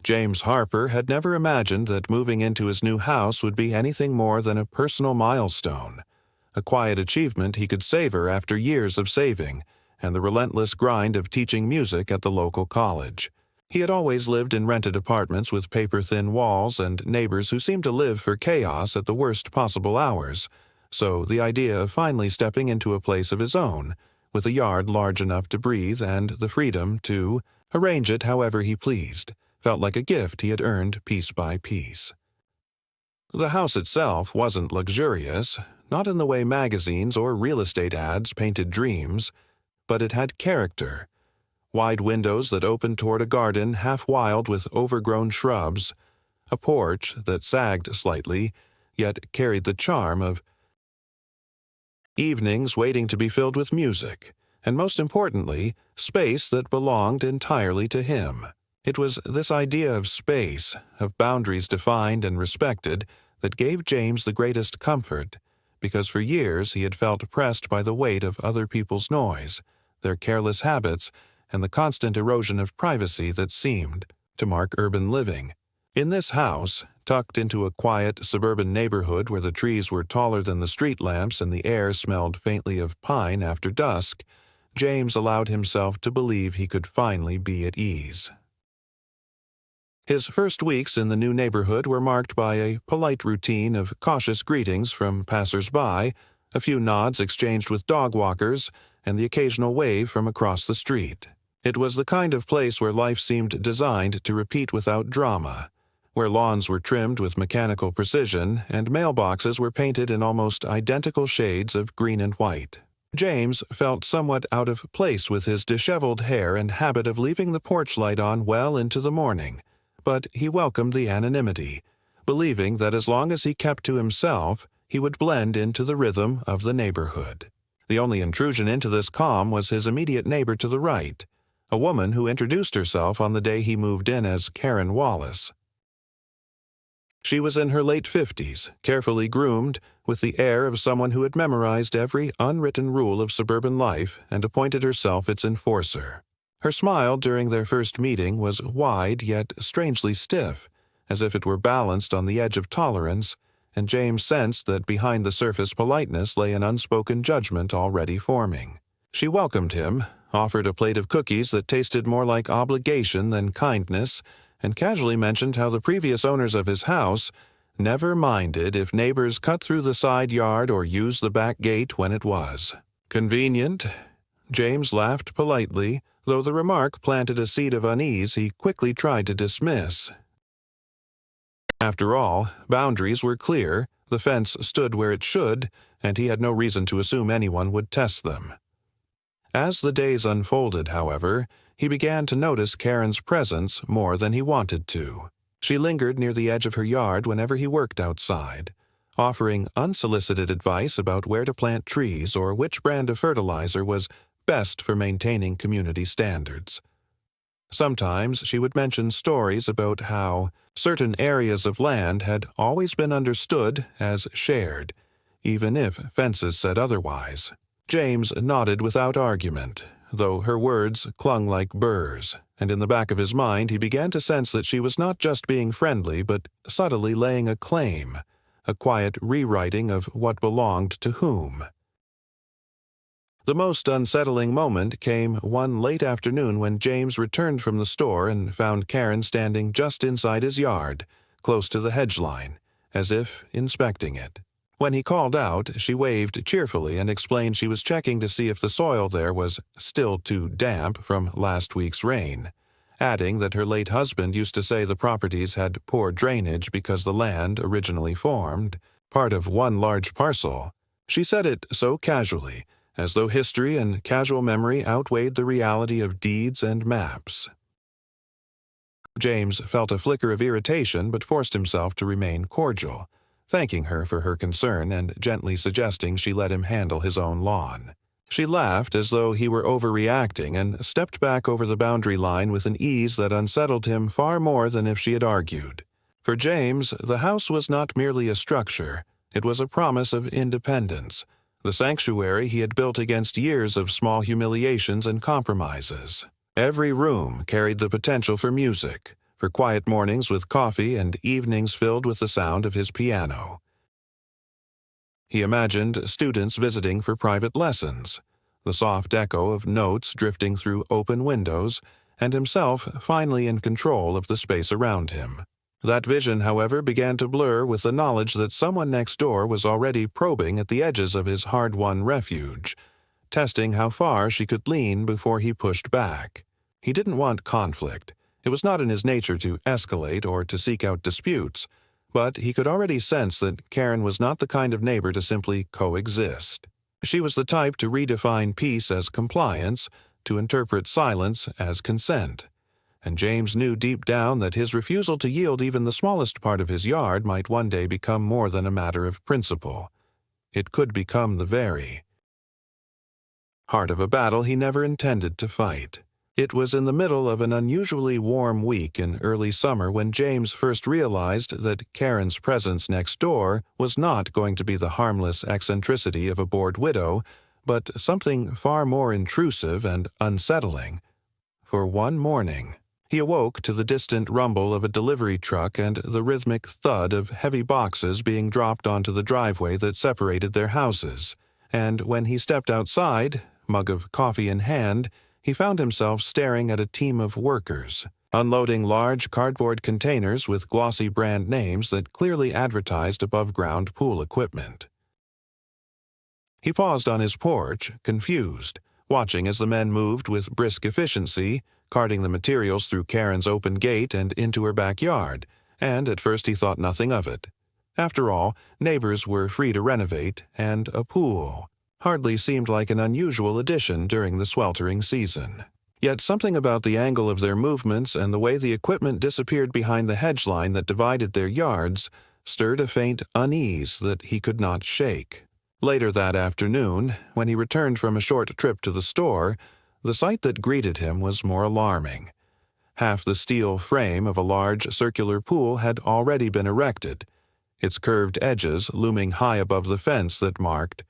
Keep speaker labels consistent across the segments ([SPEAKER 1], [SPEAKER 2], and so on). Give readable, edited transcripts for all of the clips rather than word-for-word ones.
[SPEAKER 1] James Harper had never imagined that moving into his new house would be anything more than a personal milestone, a quiet achievement he could savor after years of saving and the relentless grind of teaching music at the local college. He had always lived in rented apartments with paper-thin walls and neighbors who seemed to live for chaos at the worst possible hours, so the idea of finally stepping into a place of his own, with a yard large enough to breathe and the freedom to arrange it however he pleased, felt like a gift he had earned piece by piece. The house itself wasn't luxurious, not in the way magazines or real estate ads painted dreams, but it had character. Wide windows that opened toward a garden half wild with overgrown shrubs, a porch that sagged slightly, yet carried the charm of evenings waiting to be filled with music, and most importantly, space that belonged entirely to him. It was this idea of space, of boundaries defined and respected, that gave James the greatest comfort, because for years he had felt pressed by the weight of other people's noise, their careless habits, and the constant erosion of privacy that seemed to mark urban living. In this house, tucked into a quiet suburban neighborhood where the trees were taller than the street lamps and the air smelled faintly of pine after dusk, James allowed himself to believe he could finally be at ease. His first weeks in the new neighborhood were marked by a polite routine of cautious greetings from passers-by, a few nods exchanged with dog walkers, and the occasional wave from across the street. It was the kind of place where life seemed designed to repeat without drama, where lawns were trimmed with mechanical precision and mailboxes were painted in almost identical shades of green and white. James felt somewhat out of place with his disheveled hair and habit of leaving the porch light on well into the morning, but he welcomed the anonymity, believing that as long as he kept to himself, he would blend into the rhythm of the neighborhood. The only intrusion into this calm was his immediate neighbor to the right, a woman who introduced herself on the day he moved in as Karen Wallace. She was in her late 50s, carefully groomed, with the air of someone who had memorized every unwritten rule of suburban life and appointed herself its enforcer. Her smile during their first meeting was wide yet strangely stiff, as if it were balanced on the edge of tolerance, and James sensed that behind the surface politeness lay an unspoken judgment already forming. She welcomed him, offered a plate of cookies that tasted more like obligation than kindness, and casually mentioned how the previous owners of his house never minded if neighbors cut through the side yard or used the back gate when it was convenient. James laughed politely, though the remark planted a seed of unease he quickly tried to dismiss. After all, boundaries were clear, the fence stood where it should, and he had no reason to assume anyone would test them. As the days unfolded, however, he began to notice Karen's presence more than he wanted to. She lingered near the edge of her yard whenever he worked outside, offering unsolicited advice about where to plant trees or which brand of fertilizer was best for maintaining community standards. Sometimes she would mention stories about how certain areas of land had always been understood as shared, even if fences said otherwise. James nodded without argument, though her words clung like burrs, and in the back of his mind he began to sense that she was not just being friendly but subtly laying a claim, a quiet rewriting of what belonged to whom. The most unsettling moment came one late afternoon when James returned from the store and found Karen standing just inside his yard, close to the hedge line, as if inspecting it. When he called out, she waved cheerfully and explained she was checking to see if the soil there was still too damp from last week's rain, adding that her late husband used to say the properties had poor drainage because the land originally formed part of one large parcel. She said it so casually, as though history and casual memory outweighed the reality of deeds and maps. James felt a flicker of irritation but forced himself to remain cordial, thanking her for her concern and gently suggesting she let him handle his own lawn. She laughed as though he were overreacting and stepped back over the boundary line with an ease that unsettled him far more than if she had argued. For James, the house was not merely a structure, it was a promise of independence, the sanctuary he had built against years of small humiliations and compromises. Every room carried the potential for music, for quiet mornings with coffee and evenings filled with the sound of his piano. He imagined students visiting for private lessons, the soft echo of notes drifting through open windows, and himself finally in control of the space around him. That vision, however, began to blur with the knowledge that someone next door was already probing at the edges of his hard-won refuge, testing how far she could lean before he pushed back. He didn't want conflict. It was not in his nature to escalate or to seek out disputes, but he could already sense that Karen was not the kind of neighbor to simply coexist. She was the type to redefine peace as compliance, to interpret silence as consent. And James knew deep down that his refusal to yield even the smallest part of his yard might one day become more than a matter of principle. It could become the very heart of a battle he never intended to fight. It was in the middle of an unusually warm week in early summer when James first realized that Karen's presence next door was not going to be the harmless eccentricity of a bored widow, but something far more intrusive and unsettling. For one morning, he awoke to the distant rumble of a delivery truck and the rhythmic thud of heavy boxes being dropped onto the driveway that separated their houses, and when he stepped outside, mug of coffee in hand, he found himself staring at a team of workers, unloading large cardboard containers with glossy brand names that clearly advertised above-ground pool equipment. He paused on his porch, confused, watching as the men moved with brisk efficiency, carting the materials through Karen's open gate and into her backyard, and at first he thought nothing of it. After all, neighbors were free to renovate, and a pool hardly seemed like an unusual addition during the sweltering season. Yet something about the angle of their movements and the way the equipment disappeared behind the hedge line that divided their yards stirred a faint unease that he could not shake. Later that afternoon, when he returned from a short trip to the store, the sight that greeted him was more alarming. Half the steel frame of a large circular pool had already been erected, its curved edges looming high above the fence that marked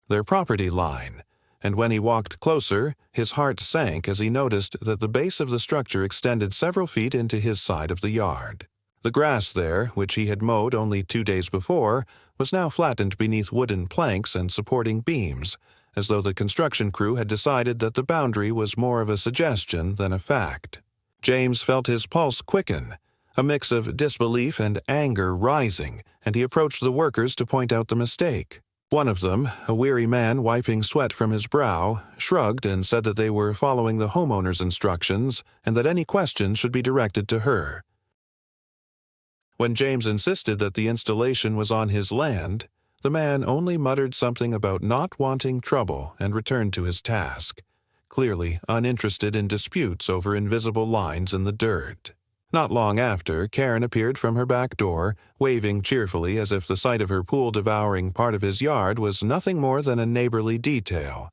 [SPEAKER 1] their property line, and when he walked closer, his heart sank as he noticed that the base of the structure extended several feet into his side of the yard. The grass there, which he had mowed only 2 days before, was now flattened beneath wooden planks and supporting beams, as though the construction crew had decided that the boundary was more of a suggestion than a fact. James felt his pulse quicken, a mix of disbelief and anger rising, and he approached the workers to point out the mistake. One of them, a weary man wiping sweat from his brow, shrugged and said that they were following the homeowner's instructions and that any questions should be directed to her. When James insisted that the installation was on his land, the man only muttered something about not wanting trouble and returned to his task, clearly uninterested in disputes over invisible lines in the dirt. Not long after, Karen appeared from her back door, waving cheerfully as if the sight of her pool devouring part of his yard was nothing more than a neighborly detail,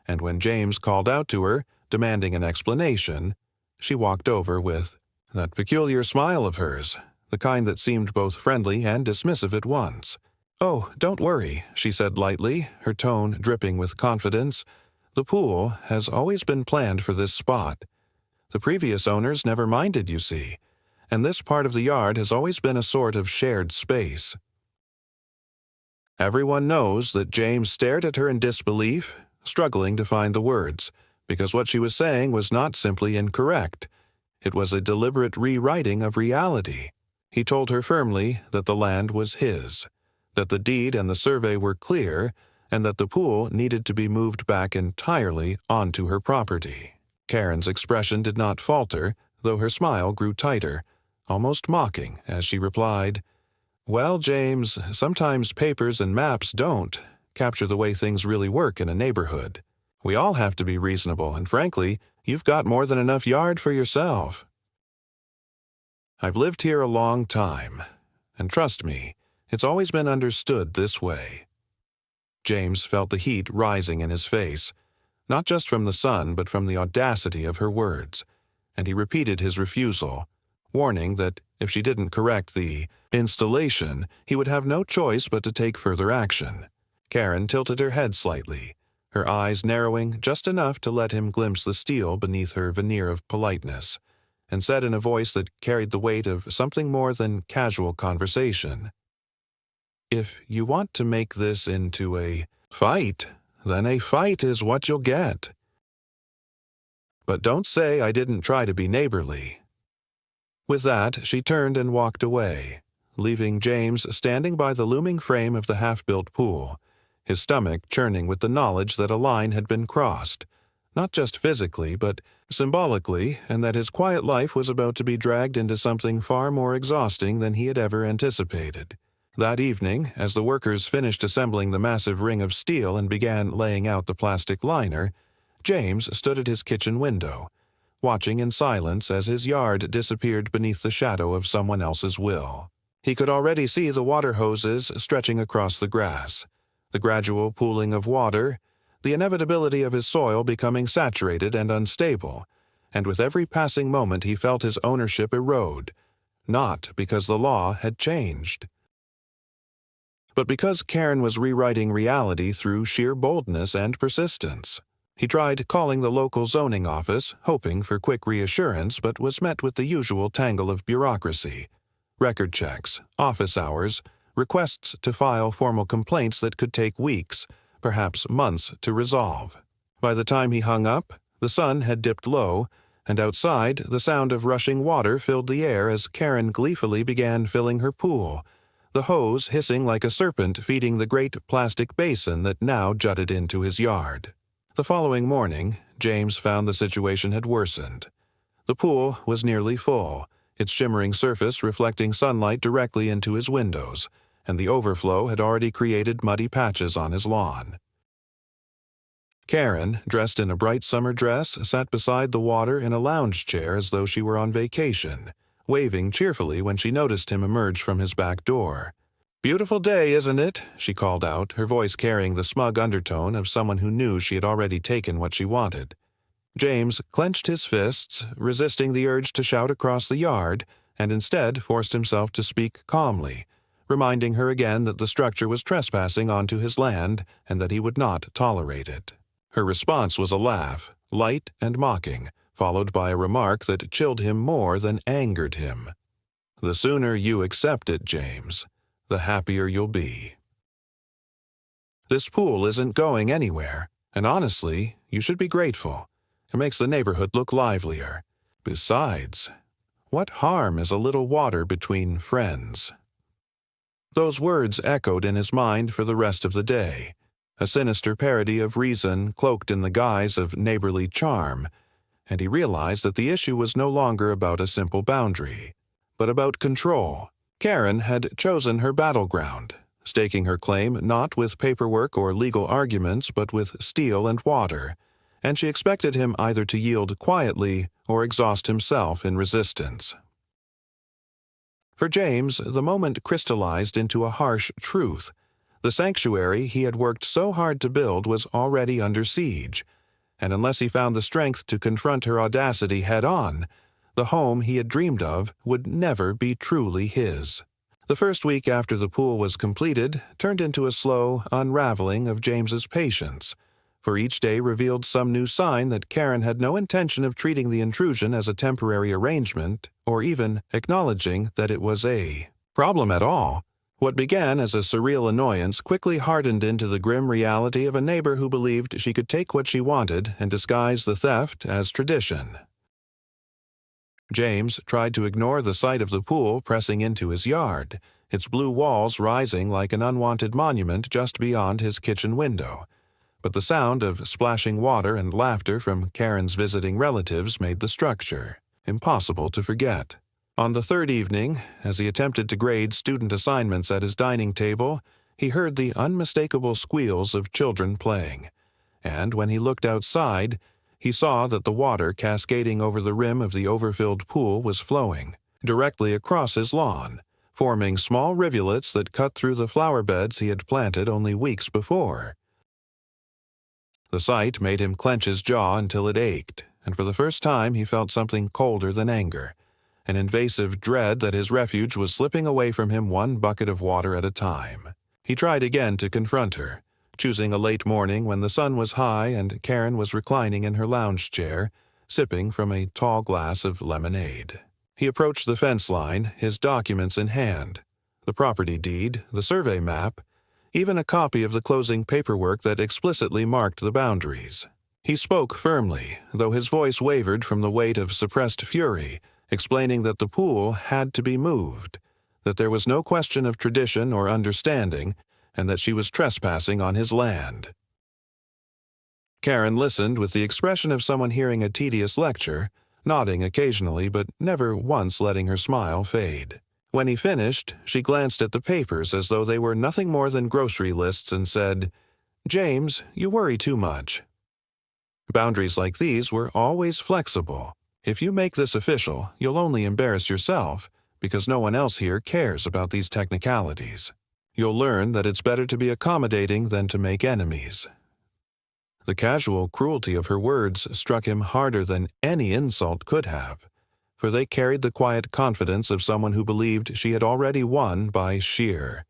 [SPEAKER 1] and when James called out to her, demanding an explanation, she walked over with that peculiar smile of hers, the kind that seemed both friendly and dismissive at once. "Oh, don't worry," she said lightly, her tone dripping with confidence. "The pool has always been planned for this spot. The previous owners never minded, you see, and this part of the yard has always been a sort of shared space." Everyone knows that James stared at her in disbelief, struggling to find the words, because what she was saying was not simply incorrect. It was a deliberate rewriting of reality. He told her firmly that the land was his, that the deed and the survey were clear, and that the pool needed to be moved back entirely onto her property. Karen's expression did not falter, though her smile grew tighter, almost mocking, as she replied, "Well, James, sometimes papers and maps don't capture the way things really work in a neighborhood. We all have to be reasonable, and frankly, you've got more than enough yard for yourself. I've lived here a long time, and trust me, it's always been understood this way." James felt the heat rising in his face, not just from the sun but from the audacity of her words, and he repeated his refusal, warning that if she didn't correct the installation, he would have no choice but to take further action. Karen tilted her head slightly, her eyes narrowing just enough to let him glimpse the steel beneath her veneer of politeness, and said in a voice that carried the weight of something more than casual conversation, "If you want to make this into a fight, then a fight is what you'll get. But don't say I didn't try to be neighborly." With that, she turned and walked away, leaving James standing by the looming frame of the half-built pool, his stomach churning with the knowledge that a line had been crossed, not just physically, but symbolically, and that his quiet life was about to be dragged into something far more exhausting than he had ever anticipated. That evening, as the workers finished assembling the massive ring of steel and began laying out the plastic liner, James stood at his kitchen window, watching in silence as his yard disappeared beneath the shadow of someone else's will. He could already see the water hoses stretching across the grass, the gradual pooling of water, the inevitability of his soil becoming saturated and unstable, and with every passing moment he felt his ownership erode, not because the law had changed, but because Karen was rewriting reality through sheer boldness and persistence. He tried calling the local zoning office, hoping for quick reassurance, but was met with the usual tangle of bureaucracy: record checks, office hours, requests to file formal complaints that could take weeks, perhaps months, to resolve. By the time he hung up, the sun had dipped low, and outside the sound of rushing water filled the air as Karen gleefully began filling her pool, the hose hissing like a serpent feeding the great plastic basin that now jutted into his yard. The following morning, James found the situation had worsened. The pool was nearly full, its shimmering surface reflecting sunlight directly into his windows, and the overflow had already created muddy patches on his lawn. Karen, dressed in a bright summer dress, sat beside the water in a lounge chair as though she were on vacation, waving cheerfully when she noticed him emerge from his back door. "Beautiful day, isn't it?" she called out, her voice carrying the smug undertone of someone who knew she had already taken what she wanted. James clenched his fists, resisting the urge to shout across the yard, and instead forced himself to speak calmly, reminding her again that the structure was trespassing onto his land and that he would not tolerate it. Her response was a laugh, light and mocking, followed by a remark that chilled him more than angered him. "The sooner you accept it, James, the happier you'll be. This pool isn't going anywhere, and honestly, you should be grateful. It makes the neighborhood look livelier. Besides, what harm is a little water between friends?" Those words echoed in his mind for the rest of the day, a sinister parody of reason cloaked in the guise of neighborly charm, and he realized that the issue was no longer about a simple boundary, but about control. Karen had chosen her battleground, staking her claim not with paperwork or legal arguments but with steel and water, and she expected him either to yield quietly or exhaust himself in resistance. For James, the moment crystallized into a harsh truth. The sanctuary he had worked so hard to build was already under siege, and unless he found the strength to confront her audacity head-on, the home he had dreamed of would never be truly his. The first week after the pool was completed turned into a slow unraveling of James's patience, for each day revealed some new sign that Karen had no intention of treating the intrusion as a temporary arrangement or even acknowledging that it was a problem at all. What began as a surreal annoyance quickly hardened into the grim reality of a neighbor who believed she could take what she wanted and disguise the theft as tradition. James tried to ignore the sight of the pool pressing into his yard, its blue walls rising like an unwanted monument just beyond his kitchen window. But the sound of splashing water and laughter from Karen's visiting relatives made the structure impossible to forget. On the third evening, as he attempted to grade student assignments at his dining table, he heard the unmistakable squeals of children playing, and when he looked outside, he saw that the water cascading over the rim of the overfilled pool was flowing directly across his lawn, forming small rivulets that cut through the flower beds he had planted only weeks before. The sight made him clench his jaw until it ached, and for the first time he felt something colder than anger, an invasive dread that his refuge was slipping away from him one bucket of water at a time. He tried again to confront her, choosing a late morning when the sun was high and Karen was reclining in her lounge chair, sipping from a tall glass of lemonade. He approached the fence line, his documents in hand, the property deed, the survey map, even a copy of the closing paperwork that explicitly marked the boundaries. He spoke firmly, though his voice wavered from the weight of suppressed fury, explaining that the pool had to be moved, that there was no question of tradition or understanding, and that she was trespassing on his land. Karen listened with the expression of someone hearing a tedious lecture, nodding occasionally but never once letting her smile fade. When he finished, she glanced at the papers as though they were nothing more than grocery lists and said, "James, you worry too much." Boundaries like these were always flexible. If you make this official, you'll only embarrass yourself, because no one else here cares about these technicalities. You'll learn that it's better to be accommodating than to make enemies. The casual cruelty of her words struck him harder than any insult could have, for they carried the quiet confidence of someone who believed she had already won by sheer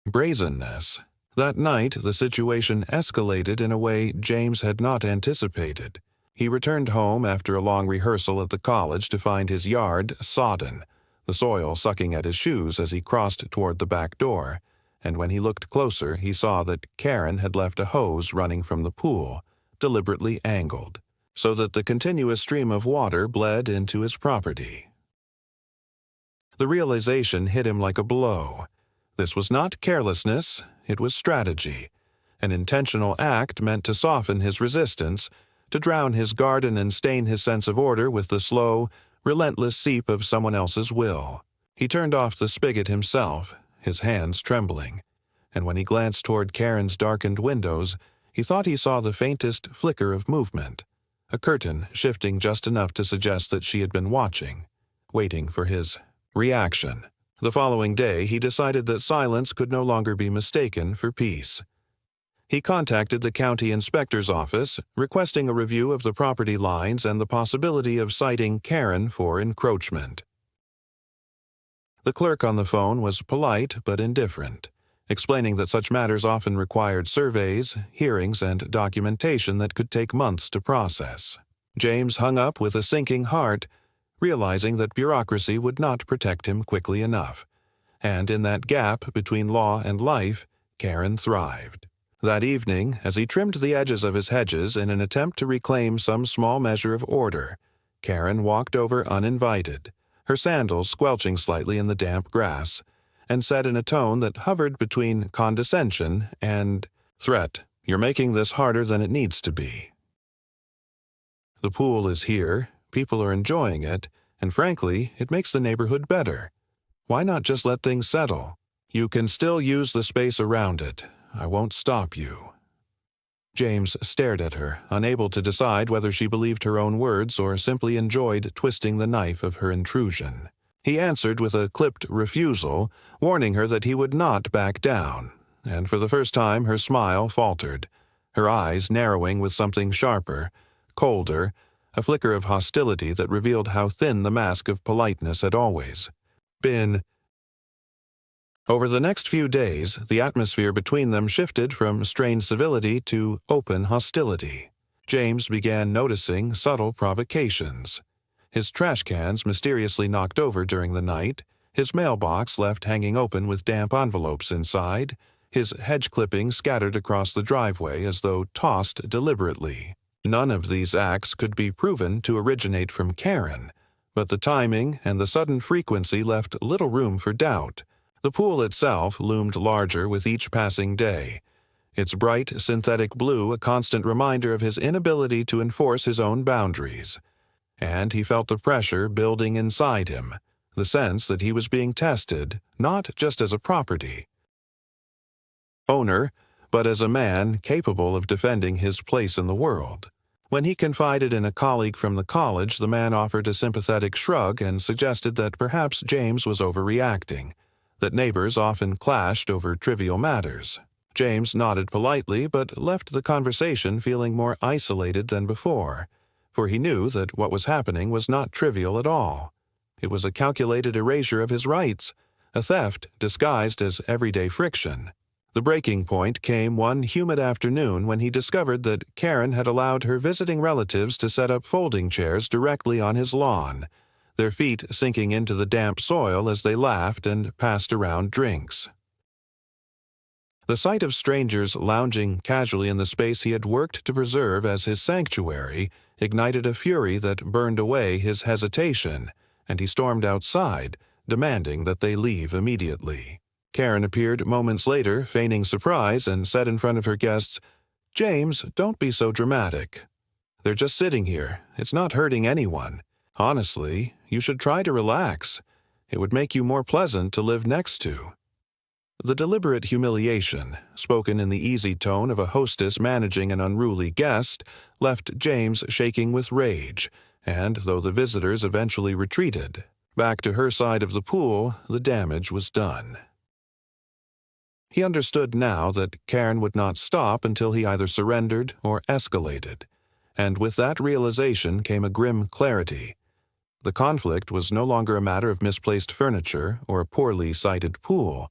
[SPEAKER 1] brazenness. That night, the situation escalated in a way James had not anticipated. He returned home after a long rehearsal at the college to find his yard sodden, the soil sucking at his shoes as he crossed toward the back door, and when he looked closer, he saw that Karen had left a hose running from the pool, deliberately angled, so that the continuous stream of water bled into his property. The realization hit him like a blow. This was not carelessness, it was strategy, an intentional act meant to soften his resistance, to drown his garden and stain his sense of order with the slow, relentless seep of someone else's will. He turned off the spigot himself, his hands trembling, and when he glanced toward Karen's darkened windows, he thought he saw the faintest flicker of movement, a curtain shifting just enough to suggest that she had been watching, waiting for his reaction. The following day, he decided that silence could no longer be mistaken for peace. He contacted the county inspector's office, requesting a review of the property lines and the possibility of citing Karen for encroachment. The clerk on the phone was polite but indifferent, explaining that such matters often required surveys, hearings, and documentation that could take months to process. James hung up with a sinking heart, realizing that bureaucracy would not protect him quickly enough, and in that gap between law and life, Karen thrived. That evening, as he trimmed the edges of his hedges in an attempt to reclaim some small measure of order, Karen walked over uninvited, her sandals squelching slightly in the damp grass, and said in a tone that hovered between condescension and threat, "You're making this harder than it needs to be. The pool is here, people are enjoying it, and frankly, it makes the neighborhood better. Why not just let things settle? You can still use the space around it. I won't stop you." James stared at her, unable to decide whether she believed her own words or simply enjoyed twisting the knife of her intrusion. He answered with a clipped refusal, warning her that he would not back down, and for the first time her smile faltered, her eyes narrowing with something sharper, colder, a flicker of hostility that revealed how thin the mask of politeness had always been. Over the next few days, the atmosphere between them shifted from strained civility to open hostility. James began noticing subtle provocations. His trash cans mysteriously knocked over during the night, his mailbox left hanging open with damp envelopes inside, his hedge clippings scattered across the driveway as though tossed deliberately. None of these acts could be proven to originate from Karen, but the timing and the sudden frequency left little room for doubt. The pool itself loomed larger with each passing day, its bright synthetic blue a constant reminder of his inability to enforce his own boundaries. And he felt the pressure building inside him, the sense that he was being tested, not just as a property owner, but as a man capable of defending his place in the world. When he confided in a colleague from the college, the man offered a sympathetic shrug and suggested that perhaps James was overreacting, that neighbors often clashed over trivial matters. James nodded politely but left the conversation feeling more isolated than before, for he knew that what was happening was not trivial at all. It was a calculated erasure of his rights, a theft disguised as everyday friction. The breaking point came one humid afternoon when he discovered that Karen had allowed her visiting relatives to set up folding chairs directly on his lawn, their feet sinking into the damp soil as they laughed and passed around drinks. The sight of strangers lounging casually in the space he had worked to preserve as his sanctuary ignited a fury that burned away his hesitation, and he stormed outside, demanding that they leave immediately. Karen appeared moments later, feigning surprise, and said in front of her guests, "James, don't be so dramatic. They're just sitting here. It's not hurting anyone. Honestly, you should try to relax. It would make you more pleasant to live next to." The deliberate humiliation, spoken in the easy tone of a hostess managing an unruly guest, left James shaking with rage, and though the visitors eventually retreated back to her side of the pool, the damage was done. He understood now that Karen would not stop until he either surrendered or escalated, and with that realization came a grim clarity. The conflict was no longer a matter of misplaced furniture or a poorly sited pool.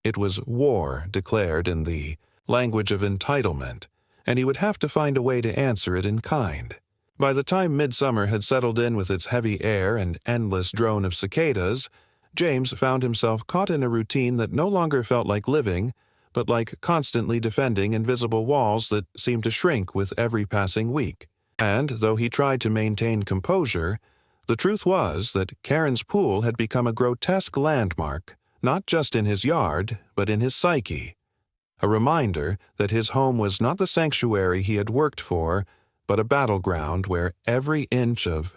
[SPEAKER 1] It was war declared in the language of entitlement, and he would have to find a way to answer it in kind. By the time midsummer had settled in with its heavy air and endless drone of cicadas, James found himself caught in a routine that no longer felt like living, but like constantly defending invisible walls that seemed to shrink with every passing week. And, though he tried to maintain composure, the truth was that Karen's pool had become a grotesque landmark, not just in his yard, but in his psyche. A reminder that his home was not the sanctuary he had worked for, but a battleground where every inch of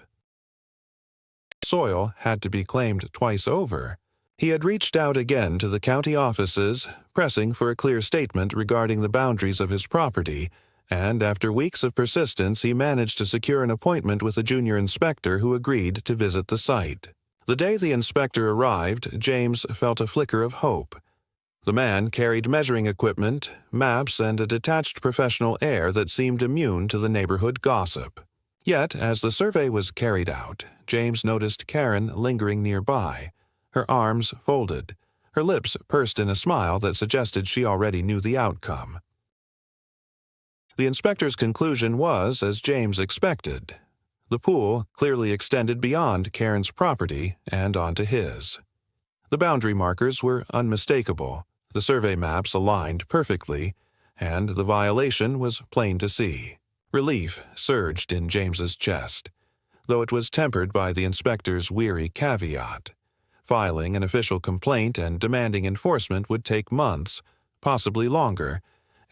[SPEAKER 1] soil had to be claimed twice over. He had reached out again to the county offices, pressing for a clear statement regarding the boundaries of his property, and after weeks of persistence he managed to secure an appointment with a junior inspector who agreed to visit the site. The day the inspector arrived, James felt a flicker of hope. The man carried measuring equipment, maps, and a detached professional air that seemed immune to the neighborhood gossip. Yet, as the survey was carried out, James noticed Karen lingering nearby, her arms folded, her lips pursed in a smile that suggested she already knew the outcome. The inspector's conclusion was as James expected. The pool clearly extended beyond Karen's property and onto his. The boundary markers were unmistakable, the survey maps aligned perfectly, and the violation was plain to see. Relief surged in James's chest, though it was tempered by the inspector's weary caveat. Filing an official complaint and demanding enforcement would take months, possibly longer,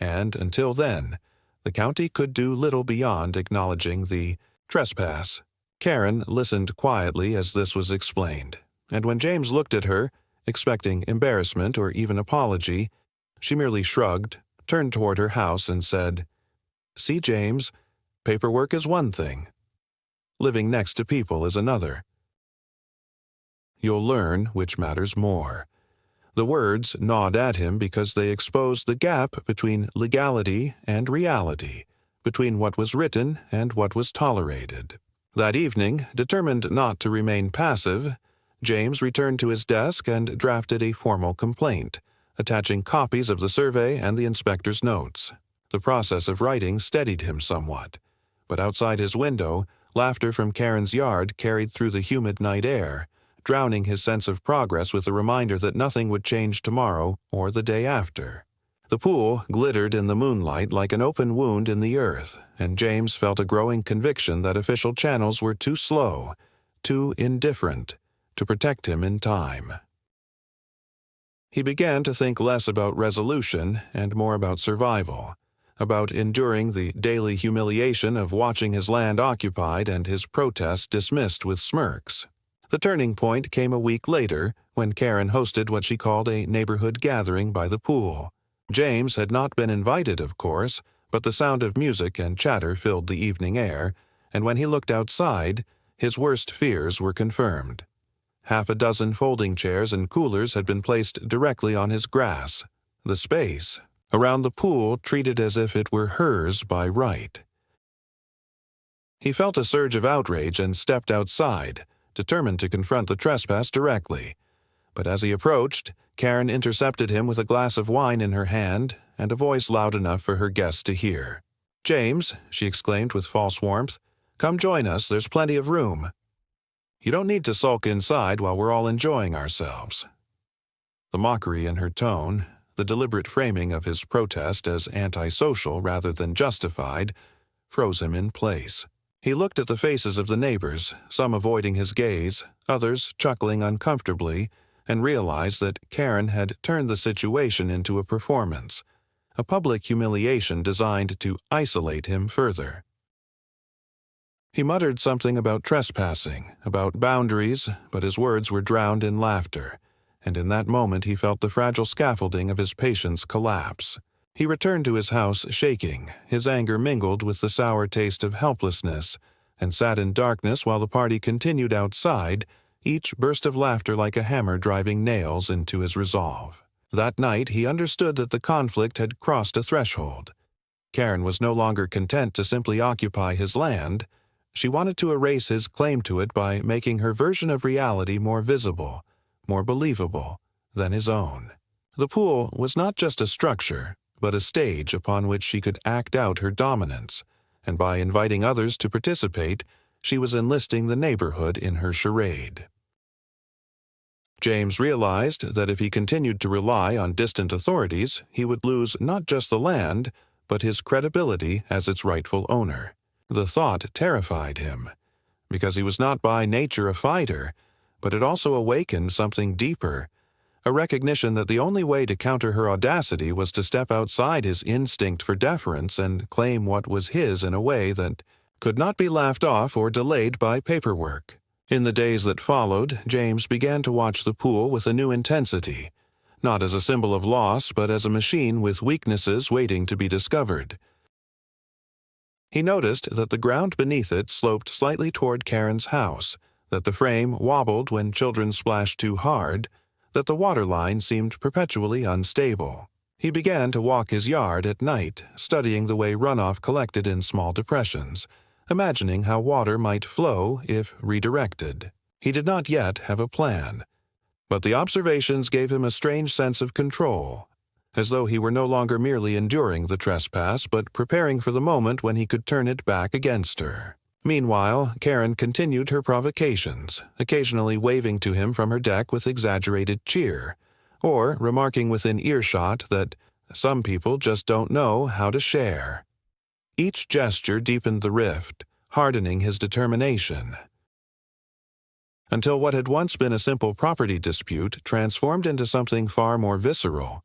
[SPEAKER 1] and until then, the county could do little beyond acknowledging the trespass. Karen listened quietly as this was explained, and when James looked at her, expecting embarrassment or even apology, she merely shrugged, turned toward her house, and said, "See, James, paperwork is one thing. Living next to people is another. You'll learn which matters more." The words gnawed at him because they exposed the gap between legality and reality, between what was written and what was tolerated. That evening, determined not to remain passive, James returned to his desk and drafted a formal complaint, attaching copies of the survey and the inspector's notes. The process of writing steadied him somewhat, but outside his window, laughter from Karen's yard carried through the humid night air, drowning his sense of progress with the reminder that nothing would change tomorrow or the day after. The pool glittered in the moonlight like an open wound in the earth, and James felt a growing conviction that official channels were too slow, too indifferent, to protect him in time. He began to think less about resolution and more about survival, about enduring the daily humiliation of watching his land occupied and his protests dismissed with smirks. The turning point came a week later when Karen hosted what she called a neighborhood gathering by the pool. James had not been invited, of course, but the sound of music and chatter filled the evening air, and when he looked outside, his worst fears were confirmed. Half a dozen folding chairs and coolers had been placed directly on his grass, the space around the pool treated as if it were hers by right. He felt a surge of outrage and stepped outside, determined to confront the trespass directly. But as he approached, Karen intercepted him with a glass of wine in her hand and a voice loud enough for her guests to hear. "James," she exclaimed with false warmth, "come join us, there's plenty of room. You don't need to sulk inside while we're all enjoying ourselves." The mockery in her tone, the deliberate framing of his protest as antisocial rather than justified, froze him in place. He looked at the faces of the neighbors, some avoiding his gaze, others chuckling uncomfortably, and realized that Karen had turned the situation into a performance, a public humiliation designed to isolate him further. He muttered something about trespassing, about boundaries, but his words were drowned in laughter, and in that moment he felt the fragile scaffolding of his patience collapse. He returned to his house shaking, his anger mingled with the sour taste of helplessness, and sat in darkness while the party continued outside, each burst of laughter like a hammer driving nails into his resolve. That night he understood that the conflict had crossed a threshold. Karen was no longer content to simply occupy his land. She wanted to erase his claim to it by making her version of reality more visible, more believable than his own. The pool was not just a structure, but a stage upon which she could act out her dominance, and by inviting others to participate, she was enlisting the neighborhood in her charade. James realized that if he continued to rely on distant authorities, he would lose not just the land, but his credibility as its rightful owner. The thought terrified him, because he was not by nature a fighter, but it also awakened something deeper, a recognition that the only way to counter her audacity was to step outside his instinct for deference and claim what was his in a way that could not be laughed off or delayed by paperwork. In the days that followed, James began to watch the pool with a new intensity, not as a symbol of loss, but as a machine with weaknesses waiting to be discovered. He noticed that the ground beneath it sloped slightly toward Karen's house, that the frame wobbled when children splashed too hard, that the water line seemed perpetually unstable. He began to walk his yard at night, studying the way runoff collected in small depressions, imagining how water might flow if redirected. He did not yet have a plan, but the observations gave him a strange sense of control, as though he were no longer merely enduring the trespass, but preparing for the moment when he could turn it back against her. Meanwhile, Karen continued her provocations, occasionally waving to him from her deck with exaggerated cheer, or remarking within earshot that some people just don't know how to share. Each gesture deepened the rift, hardening his determination, until what had once been a simple property dispute transformed into something far more visceral,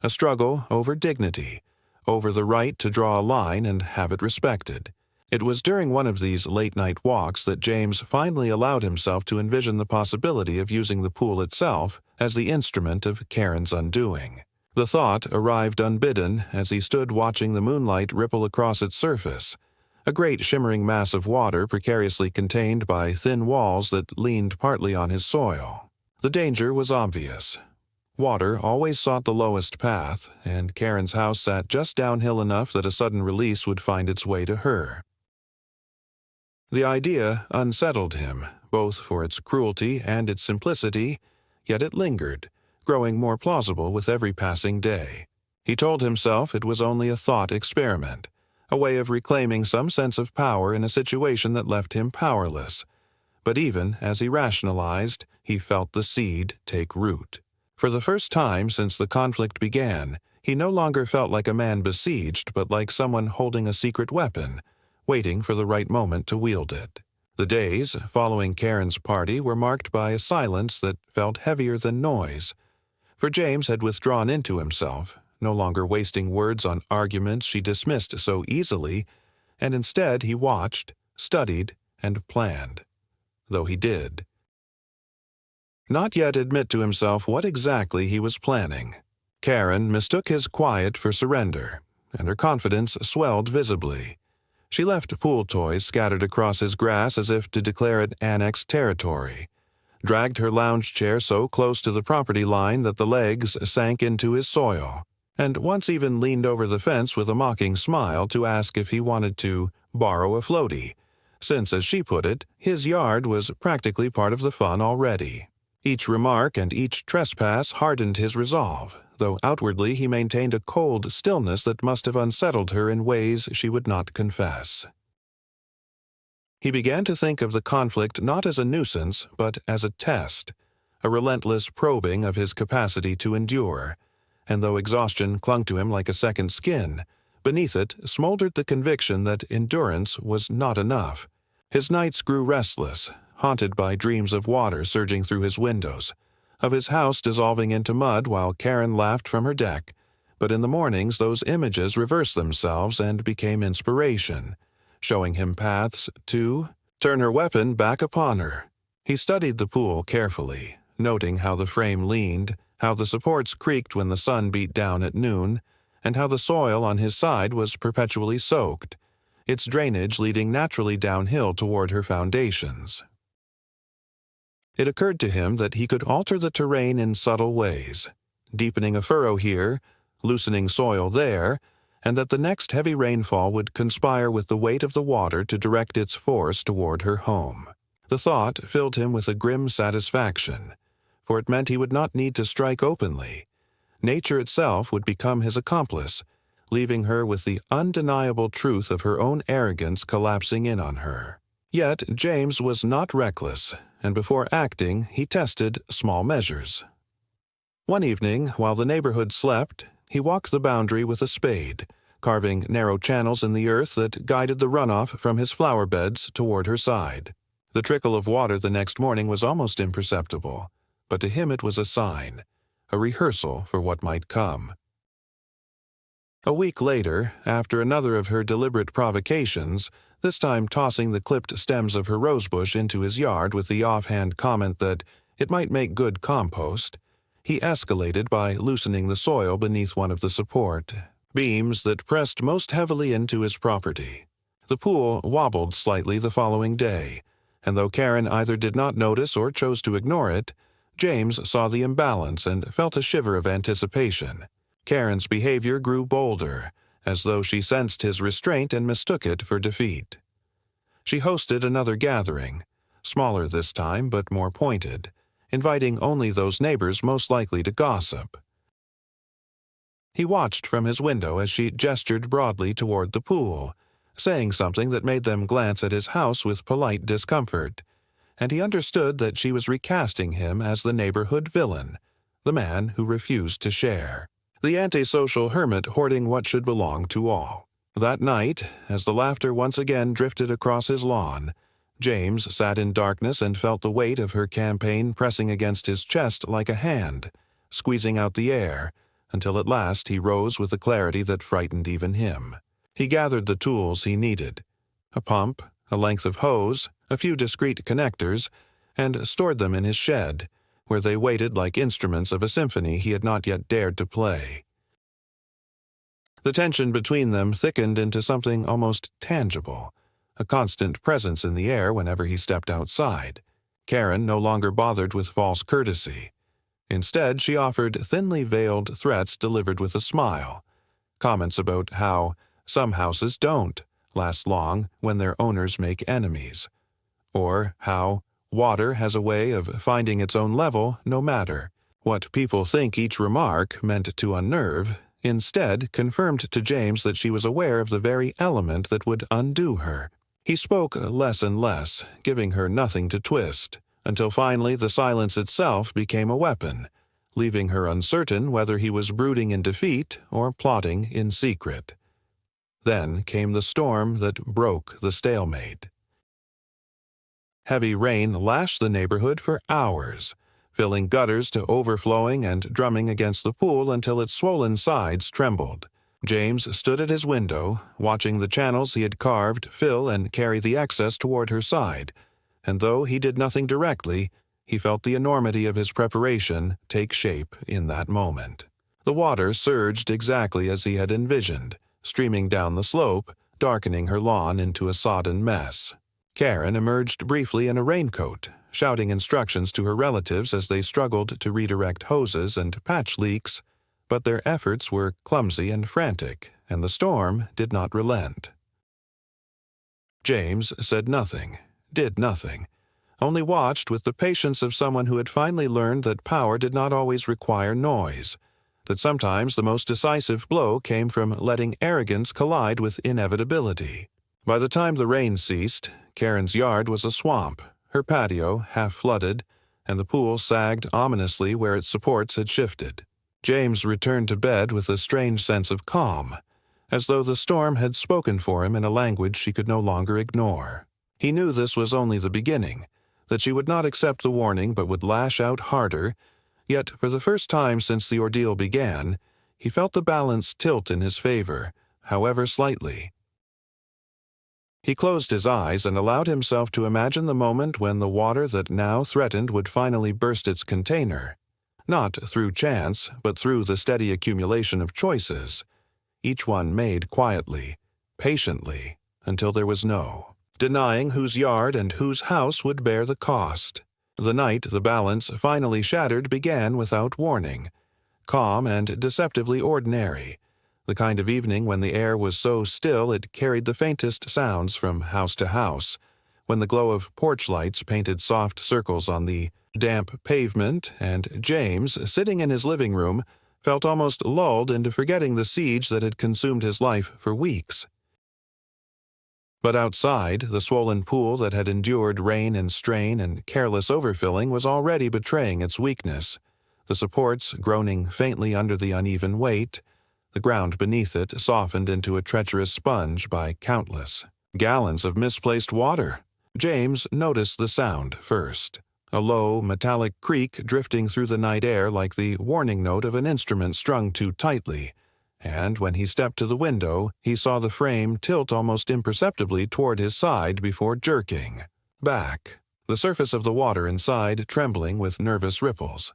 [SPEAKER 1] a struggle over dignity, over the right to draw a line and have it respected. It was during one of these late-night walks that James finally allowed himself to envision the possibility of using the pool itself as the instrument of Karen's undoing. The thought arrived unbidden as he stood watching the moonlight ripple across its surface, a great shimmering mass of water precariously contained by thin walls that leaned partly on his soil. The danger was obvious. Water always sought the lowest path, and Karen's house sat just downhill enough that a sudden release would find its way to her. The idea unsettled him, both for its cruelty and its simplicity, yet it lingered, growing more plausible with every passing day. He told himself it was only a thought experiment, a way of reclaiming some sense of power in a situation that left him powerless. But even as he rationalized, he felt the seed take root. For the first time since the conflict began, he no longer felt like a man besieged, but like someone holding a secret weapon, waiting for the right moment to wield it. The days following Karen's party were marked by a silence that felt heavier than noise, for James had withdrawn into himself, no longer wasting words on arguments she dismissed so easily, and instead he watched, studied, and planned. Though he did not yet admit to himself what exactly he was planning. Karen mistook his quiet for surrender, and her confidence swelled visibly. She left pool toys scattered across his grass as if to declare it annexed territory, dragged her lounge chair so close to the property line that the legs sank into his soil, and once even leaned over the fence with a mocking smile to ask if he wanted to borrow a floaty, since, as she put it, his yard was practically part of the fun already. Each remark and each trespass hardened his resolve, though outwardly he maintained a cold stillness that must have unsettled her in ways she would not confess. He began to think of the conflict not as a nuisance, but as a test, a relentless probing of his capacity to endure, and though exhaustion clung to him like a second skin, beneath it smoldered the conviction that endurance was not enough. His nights grew restless, haunted by dreams of water surging through his windows, of his house dissolving into mud while Karen laughed from her deck, but in the mornings those images reversed themselves and became inspiration, showing him paths to turn her weapon back upon her. He studied the pool carefully, noting how the frame leaned, how the supports creaked when the sun beat down at noon, and how the soil on his side was perpetually soaked, its drainage leading naturally downhill toward her foundations. It occurred to him that he could alter the terrain in subtle ways, deepening a furrow here, loosening soil there, and that the next heavy rainfall would conspire with the weight of the water to direct its force toward her home. The thought filled him with a grim satisfaction, for it meant he would not need to strike openly. Nature itself would become his accomplice, leaving her with the undeniable truth of her own arrogance collapsing in on her. Yet James was not reckless, and before acting he tested small measures. One evening, while the neighborhood slept, he walked the boundary with a spade, carving narrow channels in the earth that guided the runoff from his flower beds toward her side. The trickle of water the next morning was almost imperceptible, but to him it was a sign, a rehearsal for what might come. A week later, after another of her deliberate provocations, this time tossing the clipped stems of her rosebush into his yard with the offhand comment that it might make good compost, he escalated by loosening the soil beneath one of the support beams that pressed most heavily into his property. The pool wobbled slightly the following day, and though Karen either did not notice or chose to ignore it, James saw the imbalance and felt a shiver of anticipation. Karen's behavior grew bolder, as though she sensed his restraint and mistook it for defeat. She hosted another gathering, smaller this time but more pointed, inviting only those neighbors most likely to gossip. He watched from his window as she gestured broadly toward the pool, saying something that made them glance at his house with polite discomfort, and he understood that she was recasting him as the neighborhood villain, the man who refused to share, the antisocial hermit hoarding what should belong to all. That night, as the laughter once again drifted across his lawn, James sat in darkness and felt the weight of her campaign pressing against his chest like a hand, squeezing out the air, until at last he rose with a clarity that frightened even him. He gathered the tools he needed, a pump, a length of hose, a few discreet connectors, and stored them in his shed, where they waited like instruments of a symphony he had not yet dared to play. The tension between them thickened into something almost tangible, a constant presence in the air whenever he stepped outside. Karen no longer bothered with false courtesy. Instead, she offered thinly veiled threats delivered with a smile, comments about how some houses don't last long when their owners make enemies, or how water has a way of finding its own level no matter what people think each remark meant to unnerve. Instead, confirmed to James that she was aware of the very element that would undo her. He spoke less and less, giving her nothing to twist, until finally the silence itself became a weapon, leaving her uncertain whether he was brooding in defeat or plotting in secret. Then came the storm that broke the stalemate. Heavy rain lashed the neighborhood for hours, filling gutters to overflowing and drumming against the pool until its swollen sides trembled. James stood at his window, watching the channels he had carved fill and carry the excess toward her side, and though he did nothing directly, he felt the enormity of his preparation take shape in that moment. The water surged exactly as he had envisioned, streaming down the slope, darkening her lawn into a sodden mess. Karen emerged briefly in a raincoat, shouting instructions to her relatives as they struggled to redirect hoses and patch leaks, but their efforts were clumsy and frantic, and the storm did not relent. James said nothing, did nothing, only watched with the patience of someone who had finally learned that power did not always require noise, that sometimes the most decisive blow came from letting arrogance collide with inevitability. By the time the rain ceased, Karen's yard was a swamp, her patio half flooded, and the pool sagged ominously where its supports had shifted. James returned to bed with a strange sense of calm, as though the storm had spoken for him in a language she could no longer ignore. He knew this was only the beginning, that she would not accept the warning but would lash out harder, yet for the first time since the ordeal began, he felt the balance tilt in his favor, however slightly. He closed his eyes and allowed himself to imagine the moment when the water that now threatened would finally burst its container, not through chance, but through the steady accumulation of choices, each one made quietly, patiently, until there was no denying whose yard and whose house would bear the cost. The night the balance finally shattered began without warning, calm and deceptively ordinary, the kind of evening when the air was so still it carried the faintest sounds from house to house, when the glow of porch lights painted soft circles on the damp pavement, and James, sitting in his living room, felt almost lulled into forgetting the siege that had consumed his life for weeks. But outside, the swollen pool that had endured rain and strain and careless overfilling was already betraying its weakness, the supports groaning faintly under the uneven weight, the ground beneath it softened into a treacherous sponge by countless gallons of misplaced water. James noticed the sound first, a low, metallic creak drifting through the night air like the warning note of an instrument strung too tightly, and when he stepped to the window, he saw the frame tilt almost imperceptibly toward his side before jerking back, the surface of the water inside trembling with nervous ripples.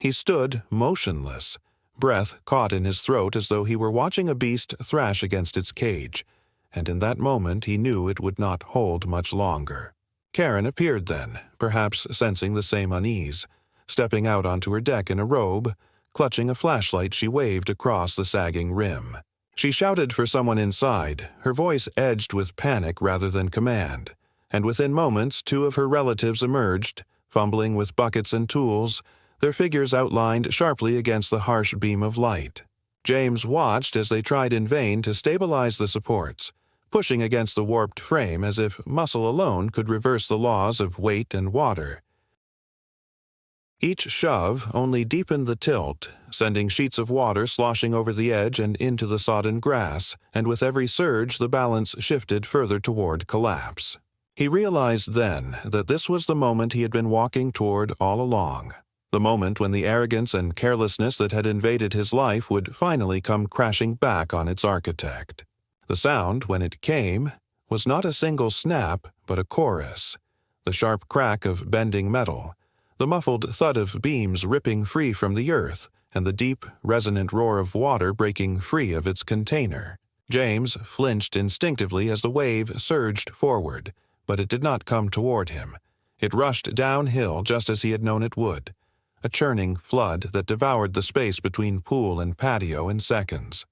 [SPEAKER 1] He stood motionless, breath caught in his throat as though he were watching a beast thrash against its cage, and in that moment he knew it would not hold much longer. Karen appeared then, perhaps sensing the same unease, stepping out onto her deck in a robe. Clutching a flashlight, she waved across the sagging rim. She shouted for someone inside, her voice edged with panic rather than command, and within moments 2 of her relatives emerged, fumbling with buckets and tools, their figures outlined sharply against the harsh beam of light. James watched as they tried in vain to stabilize the supports, pushing against the warped frame as if muscle alone could reverse the laws of weight and water. Each shove only deepened the tilt, sending sheets of water sloshing over the edge and into the sodden grass, and with every surge the balance shifted further toward collapse. He realized then that this was the moment he had been walking toward all along, the moment when the arrogance and carelessness that had invaded his life would finally come crashing back on its architect. The sound, when it came, was not a single snap, but a chorus, the sharp crack of bending metal, the muffled thud of beams ripping free from the earth, and the deep, resonant roar of water breaking free of its container. James flinched instinctively as the wave surged forward, but it did not come toward him. It rushed downhill just as he had known it would, a churning flood that devoured the space between pool and patio in seconds.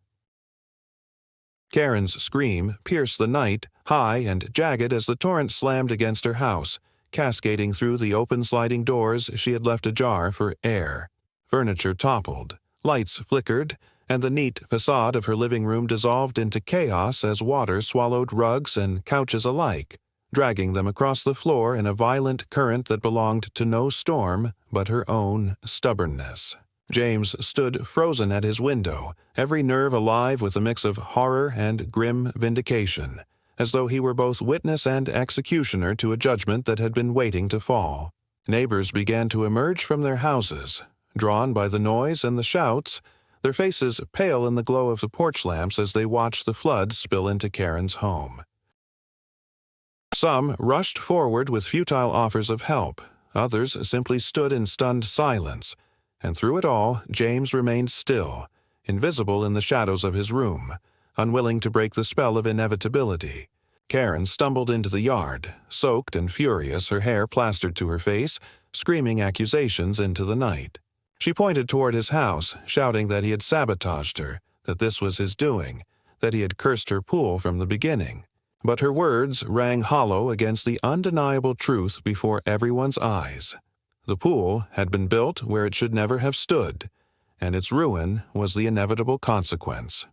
[SPEAKER 1] Karen's scream pierced the night, high and jagged as the torrent slammed against her house, cascading through the open sliding doors she had left ajar for air. Furniture toppled, lights flickered, and the neat facade of her living room dissolved into chaos as water swallowed rugs and couches alike, dragging them across the floor in a violent current that belonged to no storm but her own stubbornness. James stood frozen at his window, every nerve alive with a mix of horror and grim vindication, as though he were both witness and executioner to a judgment that had been waiting to fall. Neighbors began to emerge from their houses, drawn by the noise and the shouts, their faces pale in the glow of the porch lamps as they watched the flood spill into Karen's home. Some rushed forward with futile offers of help, others simply stood in stunned silence, and through it all James remained still, invisible in the shadows of his room, unwilling to break the spell of inevitability. Karen stumbled into the yard, soaked and furious, her hair plastered to her face, screaming accusations into the night. She pointed toward his house, shouting that he had sabotaged her, that this was his doing, that he had cursed her pool from the beginning. But her words rang hollow against the undeniable truth before everyone's eyes. The pool had been built where it should never have stood, and its ruin was the inevitable consequence.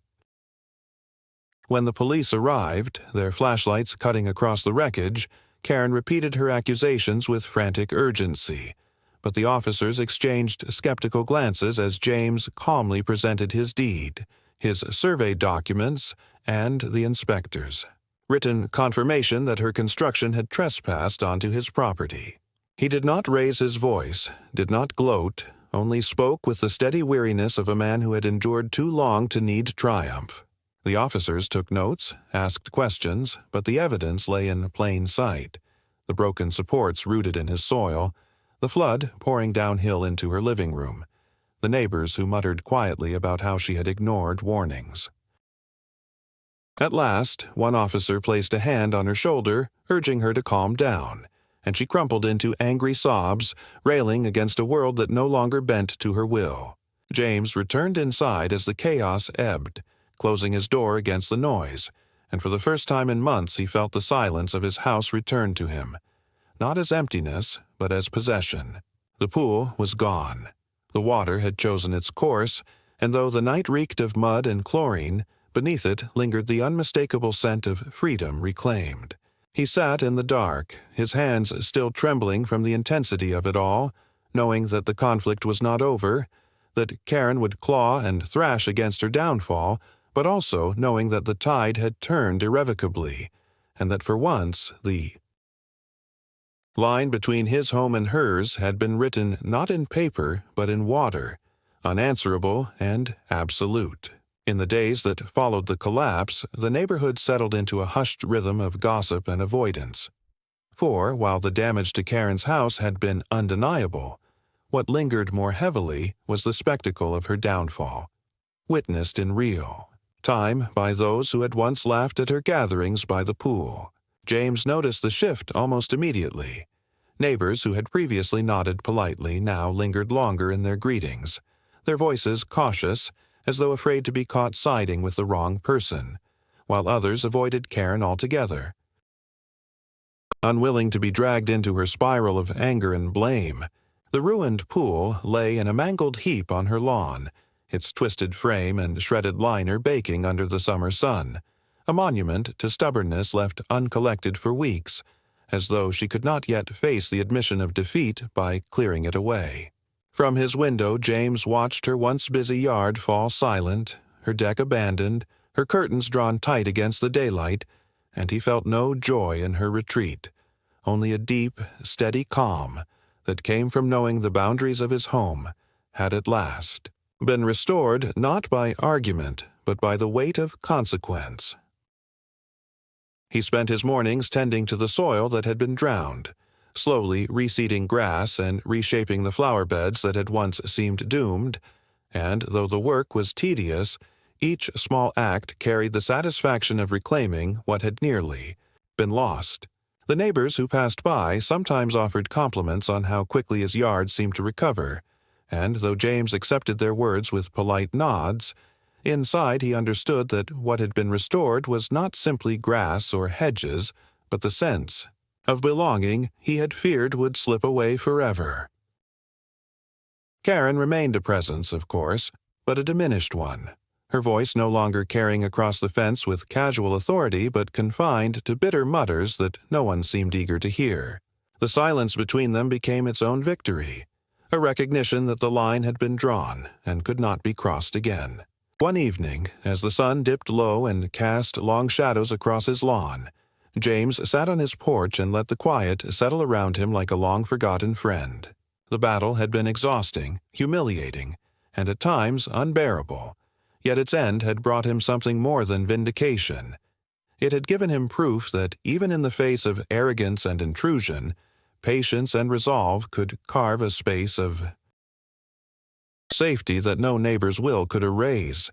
[SPEAKER 1] When the police arrived, their flashlights cutting across the wreckage, Karen repeated her accusations with frantic urgency, but the officers exchanged skeptical glances as James calmly presented his deed, his survey documents, and the inspector's written confirmation that her construction had trespassed onto his property. He did not raise his voice, did not gloat, only spoke with the steady weariness of a man who had endured too long to need triumph. The officers took notes, asked questions, but the evidence lay in plain sight. The broken supports rooted in his soil, the flood pouring downhill into her living room, the neighbors who muttered quietly about how she had ignored warnings. At last, one officer placed a hand on her shoulder, urging her to calm down, and she crumpled into angry sobs, railing against a world that no longer bent to her will. James returned inside as the chaos ebbed, closing his door against the noise, and for the first time in months he felt the silence of his house return to him, not as emptiness, but as possession. The pool was gone. The water had chosen its course, and though the night reeked of mud and chlorine, beneath it lingered the unmistakable scent of freedom reclaimed. He sat in the dark, his hands still trembling from the intensity of it all, knowing that the conflict was not over, that Karen would claw and thrash against her downfall, but also knowing that the tide had turned irrevocably, and that for once the line between his home and hers had been written not in paper but in water, unanswerable and absolute. In the days that followed the collapse, the neighborhood settled into a hushed rhythm of gossip and avoidance. For, while the damage to Karen's house had been undeniable, what lingered more heavily was the spectacle of her downfall, witnessed in real time by those who had once laughed at her gatherings by the pool. James noticed the shift almost immediately. Neighbors who had previously nodded politely now lingered longer in their greetings, their voices cautious, as though afraid to be caught siding with the wrong person, while others avoided Karen altogether. Unwilling to be dragged into her spiral of anger and blame, the ruined pool lay in a mangled heap on her lawn, its twisted frame and shredded liner baking under the summer sun, a monument to stubbornness left uncollected for weeks, as though she could not yet face the admission of defeat by clearing it away. From his window, James watched her once busy yard fall silent, her deck abandoned, her curtains drawn tight against the daylight, and he felt no joy in her retreat, only a deep, steady calm that came from knowing the boundaries of his home had at last been restored not by argument, but by the weight of consequence. He spent his mornings tending to the soil that had been drowned, slowly reseeding grass and reshaping the flower beds that had once seemed doomed, and though the work was tedious, each small act carried the satisfaction of reclaiming what had nearly been lost. The neighbors who passed by sometimes offered compliments on how quickly his yard seemed to recover, and though James accepted their words with polite nods, inside he understood that what had been restored was not simply grass or hedges, but the sense of belonging he had feared would slip away forever. Karen remained a presence, of course, but a diminished one, her voice no longer carrying across the fence with casual authority but confined to bitter mutters that no one seemed eager to hear. The silence between them became its own victory, a recognition that the line had been drawn and could not be crossed again. One evening, as the sun dipped low and cast long shadows across his lawn, James sat on his porch and let the quiet settle around him like a long-forgotten friend. The battle had been exhausting, humiliating, and at times unbearable, yet its end had brought him something more than vindication. It had given him proof that even in the face of arrogance and intrusion, patience and resolve could carve a space of safety that no neighbor's will could erase.